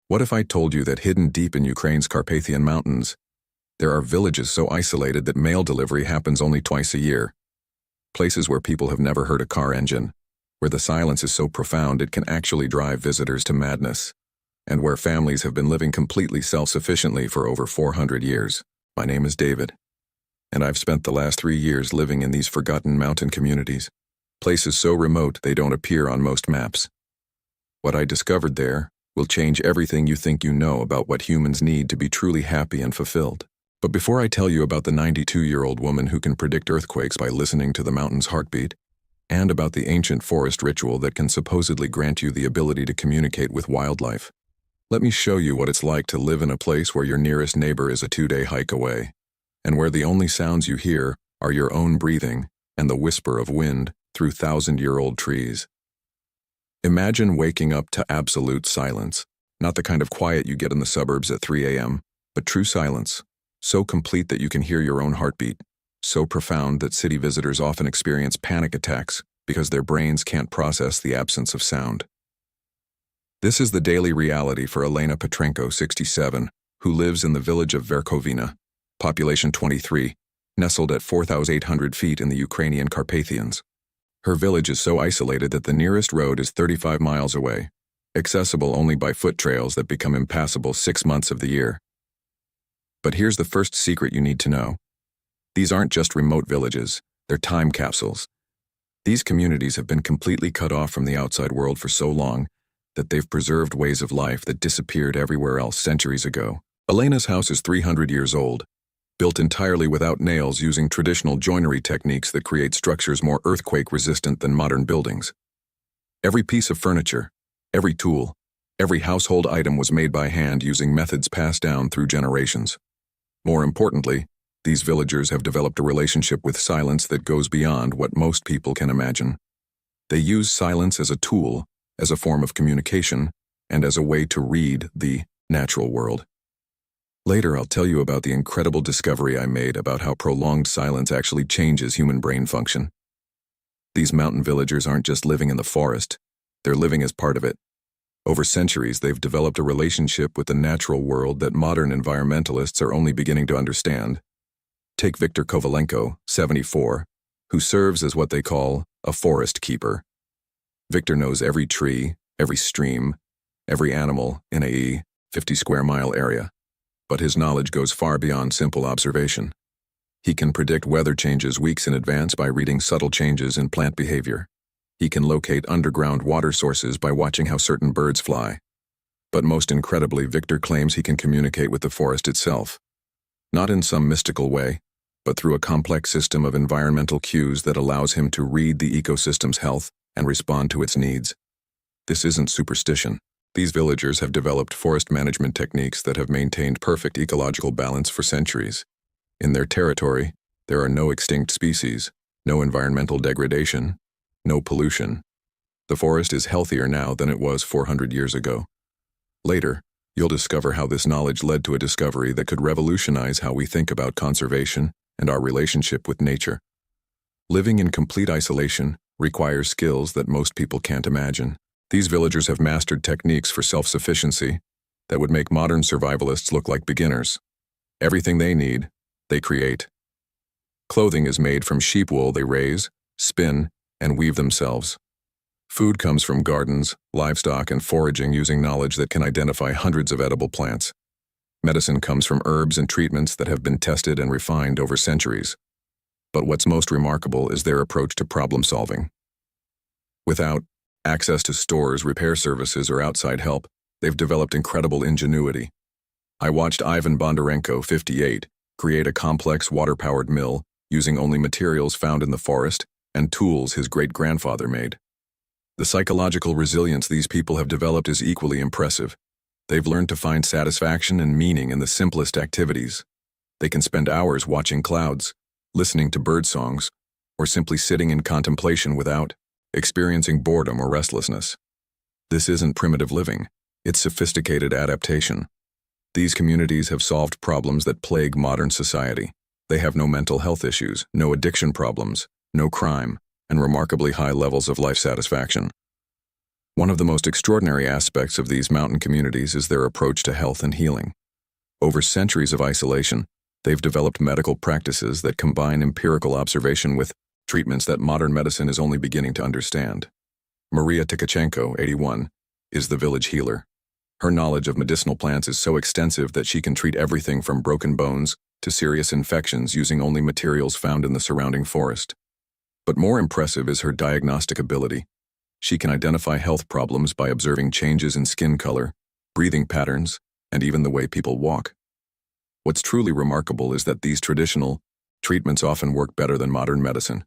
What if I told you that hidden deep in Ukraine's Carpathian Mountains, there are villages so isolated that mail delivery happens only twice a year? Places where people have never heard a car engine, where the silence is so profound it can actually drive visitors to madness, and where families have been living completely self-sufficiently for over 400 years. My name is David, and I've spent the last 3 years living in these forgotten mountain communities, places so remote they don't appear on most maps. What I discovered there will change everything you think you know about what humans need to be truly happy and fulfilled. But before I tell you about the 92-year-old woman who can predict earthquakes by listening to the mountain's heartbeat, and about the ancient forest ritual that can supposedly grant you the ability to communicate with wildlife, let me show you what it's like to live in a place where your nearest neighbor is a 2-day hike away, and where the only sounds you hear are your own breathing and the whisper of wind through 1,000-year-old trees. Imagine waking up to absolute silence, not the kind of quiet you get in the suburbs at 3 a.m., but true silence, so complete that you can hear your own heartbeat, so profound that city visitors often experience panic attacks because their brains can't process the absence of sound. This is the daily reality for Elena Petrenko, 67, who lives in the village of Verkhovina, population 23, nestled at 4,800 feet in the Ukrainian Carpathians. Her village is so isolated that the nearest road is 35 miles away, accessible only by foot trails that become impassable 6 months of the year. But here's the first secret you need to know. These aren't just remote villages, they're time capsules. These communities have been completely cut off from the outside world for so long that they've preserved ways of life that disappeared everywhere else centuries ago. Elena's house is 300 years old, built entirely without nails using traditional joinery techniques that create structures more earthquake-resistant than modern buildings. Every piece of furniture, every tool, every household item was made by hand using methods passed down through generations. More importantly, these villagers have developed a relationship with silence that goes beyond what most people can imagine. They use silence as a tool, as a form of communication, and as a way to read the natural world. Later, I'll tell you about the incredible discovery I made about how prolonged silence actually changes human brain function. These mountain villagers aren't just living in the forest, they're living as part of it. Over centuries, they've developed a relationship with the natural world that modern environmentalists are only beginning to understand. Take Viktor Kovalenko, 74, who serves as what they call a forest keeper. Viktor knows every tree, every stream, every animal in a 50-square-mile area. But his knowledge goes far beyond simple observation. He can predict weather changes weeks in advance by reading subtle changes in plant behavior. He can locate underground water sources by watching how certain birds fly. But most incredibly, Viktor claims he can communicate with the forest itself. Not in some mystical way, but through a complex system of environmental cues that allows him to read the ecosystem's health and respond to its needs. This isn't superstition. These villagers have developed forest management techniques that have maintained perfect ecological balance for centuries. In their territory, there are no extinct species, no environmental degradation, no pollution. The forest is healthier now than it was 400 years ago. Later, you'll discover how this knowledge led to a discovery that could revolutionize how we think about conservation and our relationship with nature. Living in complete isolation requires skills that most people can't imagine. These villagers have mastered techniques for self-sufficiency that would make modern survivalists look like beginners. Everything they need, they create. Clothing is made from sheep wool they raise, spin, and weave themselves. Food comes from gardens, livestock, and foraging using knowledge that can identify hundreds of edible plants. Medicine comes from herbs and treatments that have been tested and refined over centuries. But what's most remarkable is their approach to problem solving. Without access to stores, repair services, or outside help, they've developed incredible ingenuity. I watched Ivan Bondarenko, 58, create a complex water-powered mill using only materials found in the forest and tools his great-grandfather made. The psychological resilience these people have developed is equally impressive. They've learned to find satisfaction and meaning in the simplest activities. They can spend hours watching clouds, listening to bird songs, or simply sitting in contemplation without experiencing boredom or restlessness. This isn't primitive living, it's sophisticated adaptation. These communities have solved problems that plague modern society. They have no mental health issues, no addiction problems, no crime, and remarkably high levels of life satisfaction. One of the most extraordinary aspects of these mountain communities is their approach to health and healing. Over centuries of isolation, they've developed medical practices that combine empirical observation with treatments that modern medicine is only beginning to understand. Maria Tkachenko, 81, is the village healer. Her knowledge of medicinal plants is so extensive that she can treat everything from broken bones to serious infections using only materials found in the surrounding forest. But more impressive is her diagnostic ability. She can identify health problems by observing changes in skin color, breathing patterns, and even the way people walk. What's truly remarkable is that these traditional treatments often work better than modern medicine.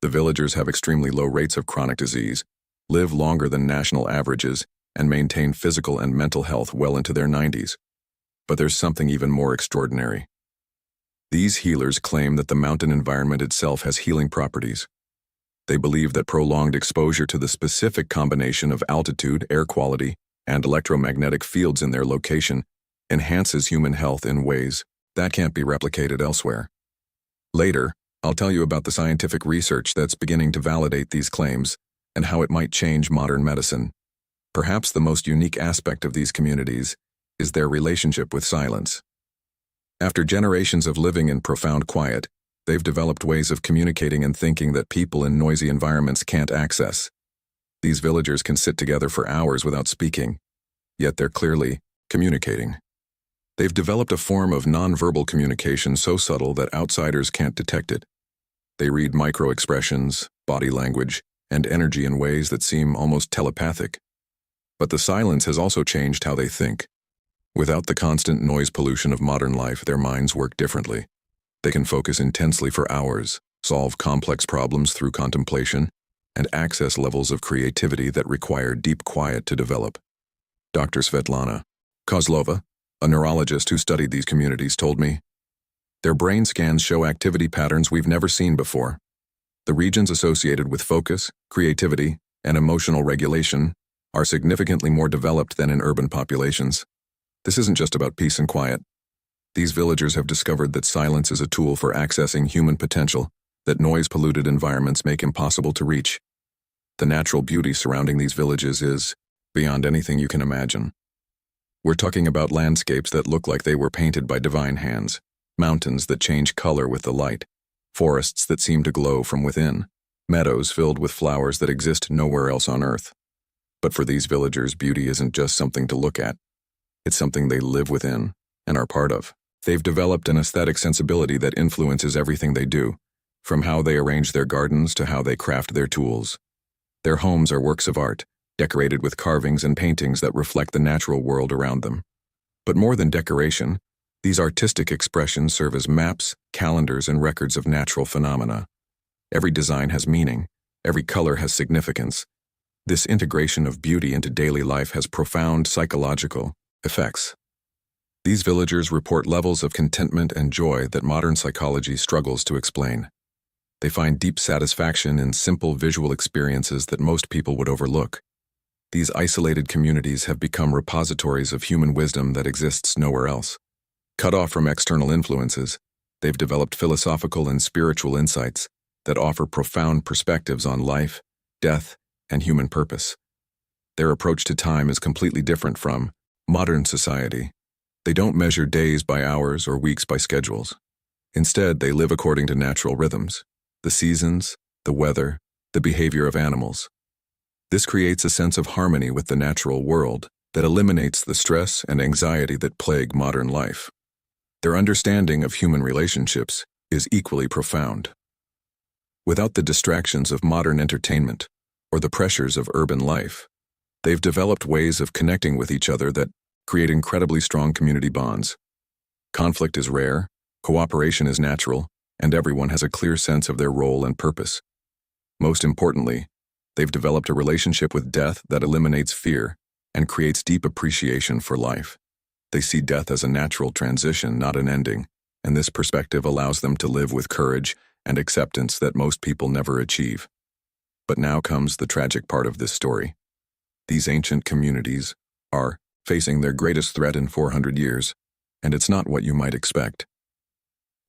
The villagers have extremely low rates of chronic disease, live longer than national averages, and maintain physical and mental health well into their 90s. But there's something even more extraordinary. These healers claim that the mountain environment itself has healing properties. They believe that prolonged exposure to the specific combination of altitude, air quality, and electromagnetic fields in their location enhances human health in ways that can't be replicated elsewhere. Later, I'll tell you about the scientific research that's beginning to validate these claims and how it might change modern medicine. Perhaps the most unique aspect of these communities is their relationship with silence. After generations of living in profound quiet, they've developed ways of communicating and thinking that people in noisy environments can't access. These villagers can sit together for hours without speaking, yet they're clearly communicating. They've developed a form of nonverbal communication so subtle that outsiders can't detect it. They read micro-expressions, body language, and energy in ways that seem almost telepathic. But the silence has also changed how they think. Without the constant noise pollution of modern life, their minds work differently. They can focus intensely for hours, solve complex problems through contemplation, and access levels of creativity that require deep quiet to develop. Dr. Svetlana Kozlova, a neurologist who studied these communities, told me, "Their brain scans show activity patterns we've never seen before. The regions associated with focus, creativity, and emotional regulation are significantly more developed than in urban populations. This isn't just about peace and quiet. These villagers have discovered that silence is a tool for accessing human potential that noise-polluted environments make impossible to reach. The natural beauty surrounding these villages is beyond anything you can imagine. We're talking about landscapes that look like they were painted by divine hands, mountains that change color with the light, forests that seem to glow from within, meadows filled with flowers that exist nowhere else on earth. But for these villagers, beauty isn't just something to look at. It's something they live within and are part of. They've developed an aesthetic sensibility that influences everything they do, from how they arrange their gardens to how they craft their tools. Their homes are works of art, decorated with carvings and paintings that reflect the natural world around them. But more than decoration, these artistic expressions serve as maps, calendars, and records of natural phenomena. Every design has meaning, every color has significance. This integration of beauty into daily life has profound psychological effects. These villagers report levels of contentment and joy that modern psychology struggles to explain. They find deep satisfaction in simple visual experiences that most people would overlook. These isolated communities have become repositories of human wisdom that exists nowhere else. Cut off from external influences, they've developed philosophical and spiritual insights that offer profound perspectives on life, death, and human purpose. Their approach to time is completely different from modern society. They don't measure days by hours or weeks by schedules. Instead, they live according to natural rhythms, the seasons, the weather, the behavior of animals. This creates a sense of harmony with the natural world that eliminates the stress and anxiety that plague modern life. Their understanding of human relationships is equally profound. Without the distractions of modern entertainment or the pressures of urban life, they've developed ways of connecting with each other that create incredibly strong community bonds. Conflict is rare, cooperation is natural, and everyone has a clear sense of their role and purpose. Most importantly, they've developed a relationship with death that eliminates fear and creates deep appreciation for life. They see death as a natural transition, not an ending, and this perspective allows them to live with courage and acceptance that most people never achieve. But now comes the tragic part of this story. These ancient communities are facing their greatest threat in 400 years, and it's not what you might expect.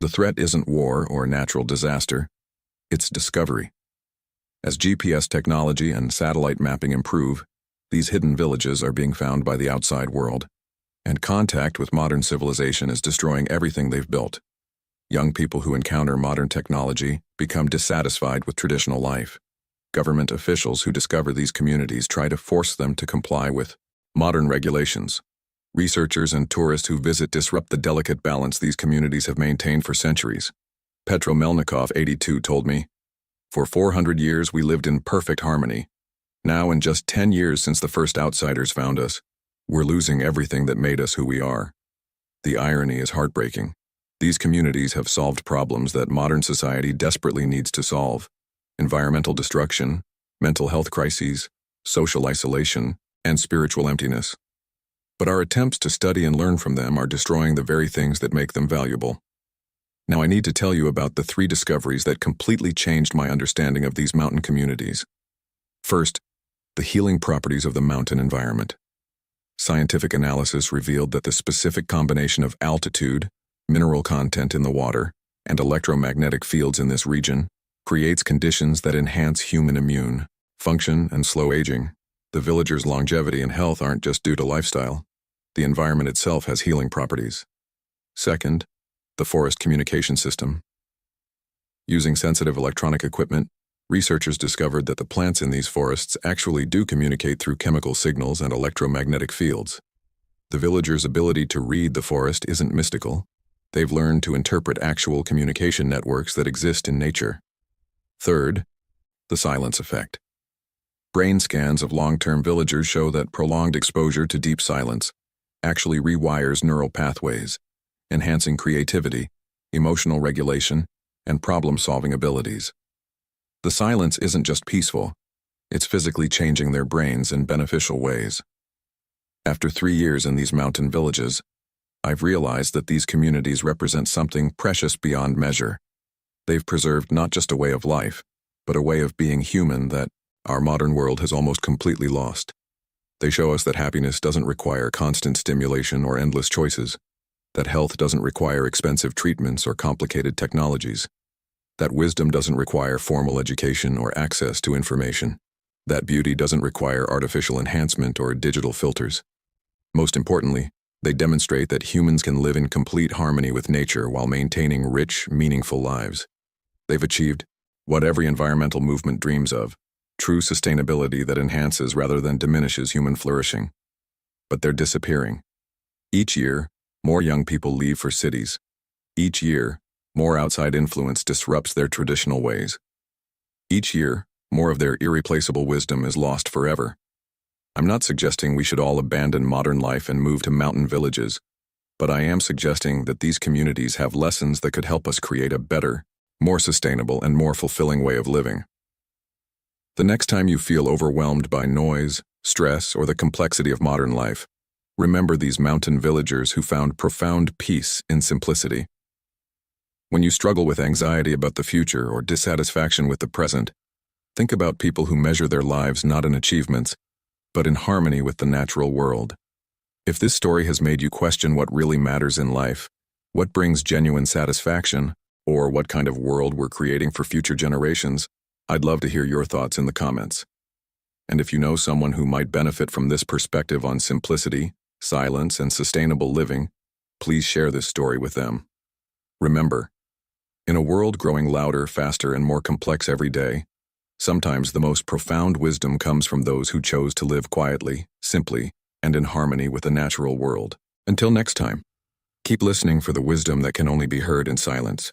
The threat isn't war or natural disaster, it's discovery. As GPS technology and satellite mapping improve, These hidden villages are being found by the outside world, and contact with modern civilization is destroying everything they've built. Young people who encounter modern technology become dissatisfied with traditional life. Government officials who discover these communities try to force them to comply with modern regulations. Researchers and tourists who visit disrupt the delicate balance these communities have maintained for centuries. Petro Melnikov, 82, told me, "For 400 years we lived in perfect harmony. Now, in just 10 years since the first outsiders found us, we're losing everything that made us who we are." The irony is heartbreaking. These communities have solved problems that modern society desperately needs to solve: environmental destruction, mental health crises, social isolation, and spiritual emptiness. But our attempts to study and learn from them are destroying the very things that make them valuable. Now I need to tell you about the 3 discoveries that completely changed my understanding of these mountain communities. First, the healing properties of the mountain environment. Scientific analysis revealed that the specific combination of altitude, mineral content in the water, and electromagnetic fields in this region creates conditions that enhance human immune function and slow aging. The villagers' longevity and health aren't just due to lifestyle. The environment itself has healing properties. Second, the forest communication system. Using sensitive electronic equipment, researchers discovered that the plants in these forests actually do communicate through chemical signals and electromagnetic fields. The villagers' ability to read the forest isn't mystical. They've learned to interpret actual communication networks that exist in nature. Third, the silence effect. Brain scans of long-term villagers show that prolonged exposure to deep silence actually rewires neural pathways, enhancing creativity, emotional regulation, and problem-solving abilities. The silence isn't just peaceful, it's physically changing their brains in beneficial ways. After 3 years in these mountain villages, I've realized that these communities represent something precious beyond measure. They've preserved not just a way of life, but a way of being human that our modern world has almost completely lost. They show us that happiness doesn't require constant stimulation or endless choices, that health doesn't require expensive treatments or complicated technologies, that wisdom doesn't require formal education or access to information, that beauty doesn't require artificial enhancement or digital filters. Most importantly, they demonstrate that humans can live in complete harmony with nature while maintaining rich, meaningful lives. They've achieved what every environmental movement dreams of: true sustainability that enhances rather than diminishes human flourishing. But they're disappearing. Each year, more young people leave for cities. Each year, more outside influence disrupts their traditional ways. Each year, more of their irreplaceable wisdom is lost forever. I'm not suggesting we should all abandon modern life and move to mountain villages, but I am suggesting that these communities have lessons that could help us create a better, more sustainable, and more fulfilling way of living. The next time you feel overwhelmed by noise, stress, or the complexity of modern life, remember these mountain villagers who found profound peace in simplicity. When you struggle with anxiety about the future or dissatisfaction with the present, think about people who measure their lives not in achievements, but in harmony with the natural world. If this story has made you question what really matters in life, what brings genuine satisfaction, or what kind of world we're creating for future generations, I'd love to hear your thoughts in the comments. And if you know someone who might benefit from this perspective on simplicity, silence, and sustainable living, please share this story with them. Remember, in a world growing louder, faster, and more complex every day, sometimes the most profound wisdom comes from those who chose to live quietly, simply, and in harmony with the natural world. Until next time, keep listening for the wisdom that can only be heard in silence.